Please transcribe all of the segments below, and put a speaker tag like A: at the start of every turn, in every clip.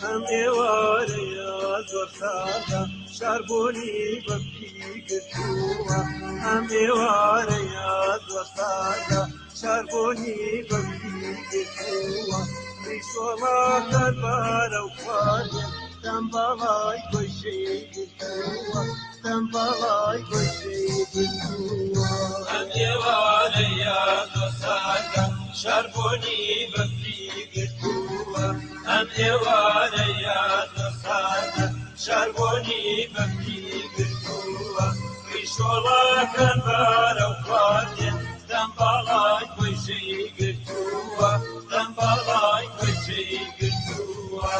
A: ئەم ئێوارەیە زۆر سادە شاربۆنی بەفری گرتووە ئەم ئێوارەیە زۆر سادە شاربۆنی بەفری گرتووە ڕیشۆڵاکە بارە و خوارێ تەمبەڵای گۆشەی گرتووە تەمبەڵای گۆشەی گرتووە
B: ئەم ئێوارەیە زۆر سادە شاربۆنی بەفری گرتووە ئەم ئێوارەیە زۆر سادە شاربۆنی بەفری گرتووە ڕیشۆڵاکە بارە و خوارێ تەمبەڵای گۆشەی گرتووە تەمبەڵای گۆشەی گرتووە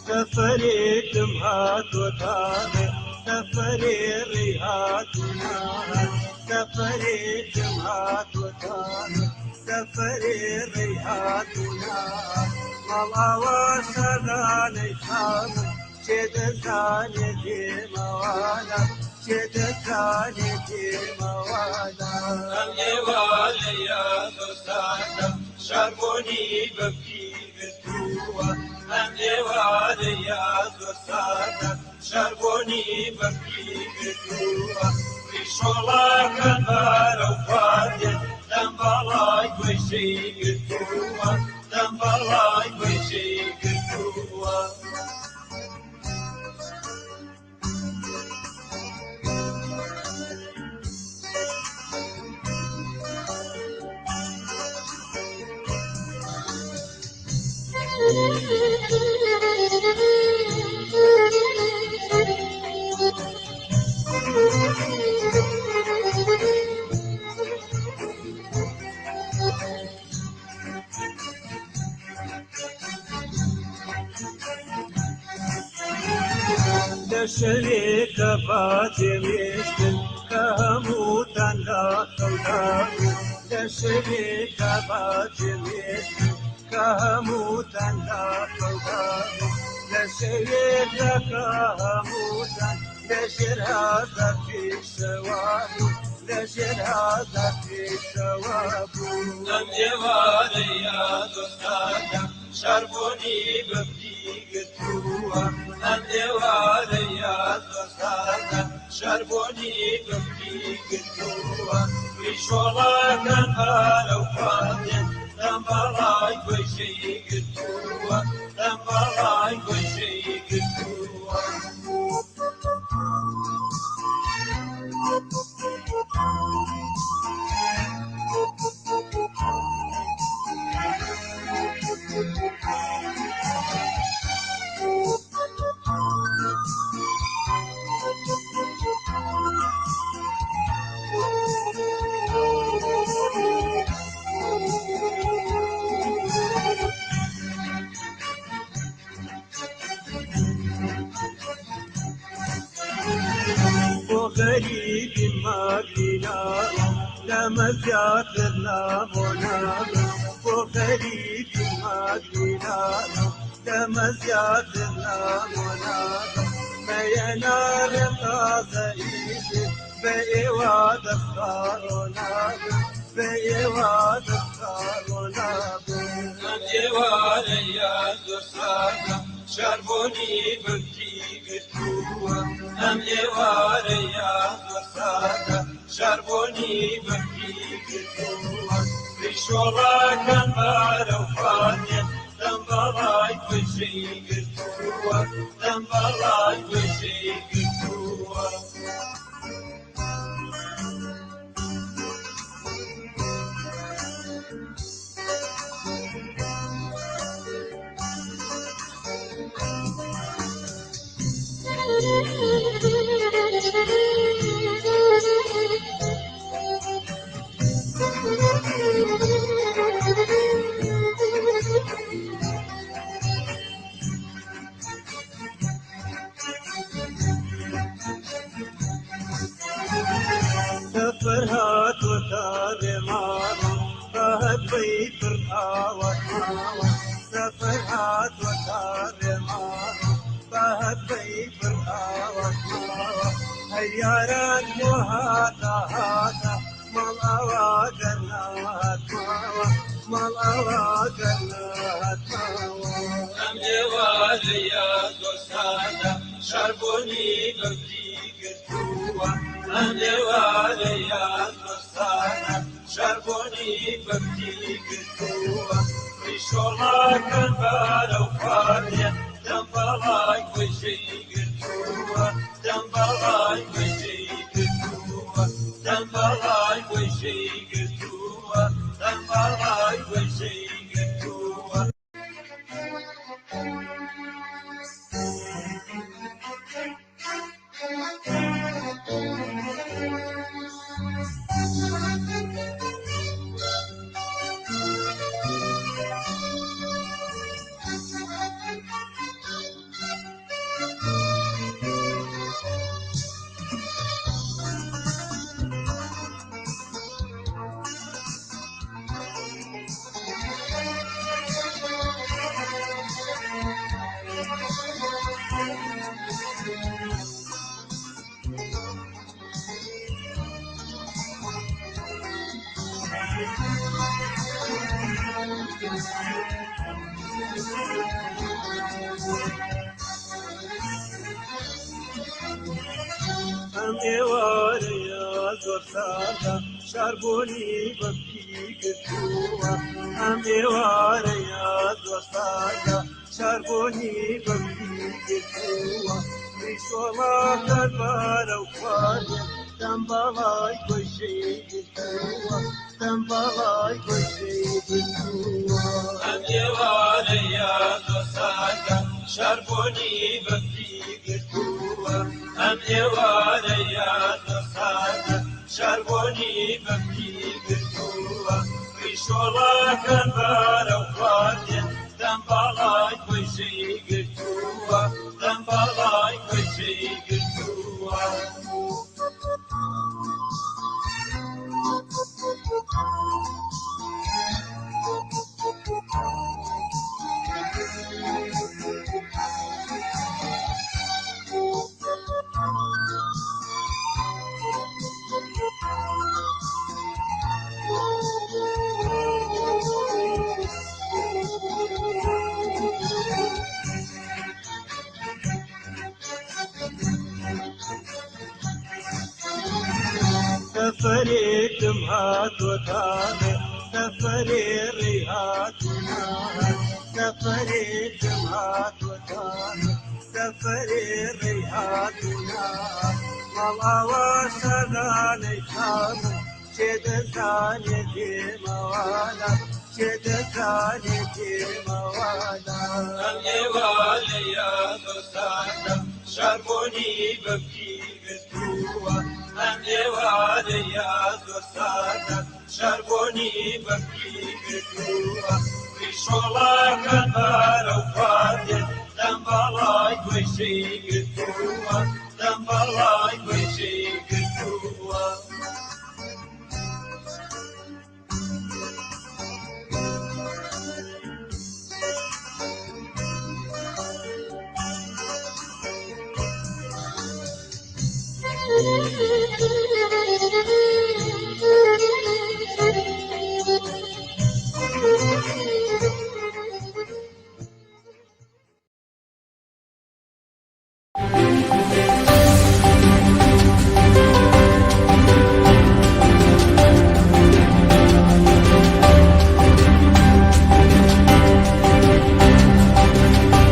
A: سەفەرێکم هاتوۆتانێ سەفەرێ ڕێی هاتوونانە سەفەرێکم هاتوۆتانێ سەفەرێ ڕێی هاتوونانە مەڵاوە شەدانەی خانم چێ دەزانێ دێمەوانە چێ دەزانێ دێمەوانە
B: ئەم ئێوارەیە زۆر سادە شاربۆنی بەفری گرتووە ئەم ئێوارەیە زۆر سادە شاربۆنی بەفری گرتووە ڕیشۆڵاکە بارە و خوارێ تەمبەڵای گۆشەی گرتووە تەمبەڵای گۆشەی گرتووە
A: لە شەوێکە باتێوێشتن کە هەمووتان لا خەودابوو لە شەوێکە باتێوێشتن کە هەمووتان لا خەودابوو لە شەوێکە کە هەمووتان لەژێر هازار پێشەوا بوو لەژێر هازار پێشەوا بوو
B: ئەم ئێوارەیە زۆر سادە شاربۆنی بەفری گرتووە ئەم ئێوارەیە زۆر سادە شاربۆنی بەفری گرتووە ڕیشۆڵاکە بارە و خوارێ تەمبەڵای گۆشەی گرتووە تەمبەڵای گۆشەی گرتووە
A: غريب ماكلنا لما زيادنا منانا وغريب ماكلنا لما زيادنا منانا ما ينال قاضيك بإيواد الصارونا بإيواد الصارونا
B: ئەم ئێوارەیە زۆر سادە شاربۆنی بەفری گرتووە ئەم ئێوارەیە زۆر سادە شاربۆنی بەفری گرتووە ڕیشۆڵاکە بارە و خوارێ تەمبەڵای گۆشەی گرتووە تەمبەڵای گۆشەی گرتووە
A: سفرهات وثار ماما فهد بيت الآوات ماما سفرهات وثار ماما فهد بيت الآوات ماما هيارات وهذا هذا مال أواقنا هات ماما مال أواقنا هات ماما
B: أم جواريا دوسانا شربوني بكي قرتوا أم جواريا دوسانا شربوني بكي قرتوا ريشولا كان بالو فاريا دنبالاي وشي قرتوا دنبالاي وشي قرتوا دنبالاي وشي قرتوا دنبالاي وشي قرتوا
A: أم إيواريا زرسادا شربوني بكي قرتوا أم إيواريا زرسادا شربوني بكي قرتوا ريشولا كالبالو فاريا دنبالاي وشي قرتوا دنبالاي وشي قرتوا
B: أم جواريا دوسانا شربوني بكي قرتوا أم جواريا دوسانا شربوني بكي قرتوا ريشولا كان بالو فاريا دنبالاي وشي قرتوا دنبالاي وشي قرتوا
A: سفري دمهات وتابع سفري ريهات ونار سفري دمهات وتابع سفري ريهات ونار والله وسلالي كامل شد ثاني في موالا شد ثاني في موالا
B: أم جواريا دوسانا شربوني بكي قرتوا أم جواريا دوسانا شربوني بكي قرتوا ريشولا كان بالو فاريا دنبالاي وشي قرتوا دنبالاي وشي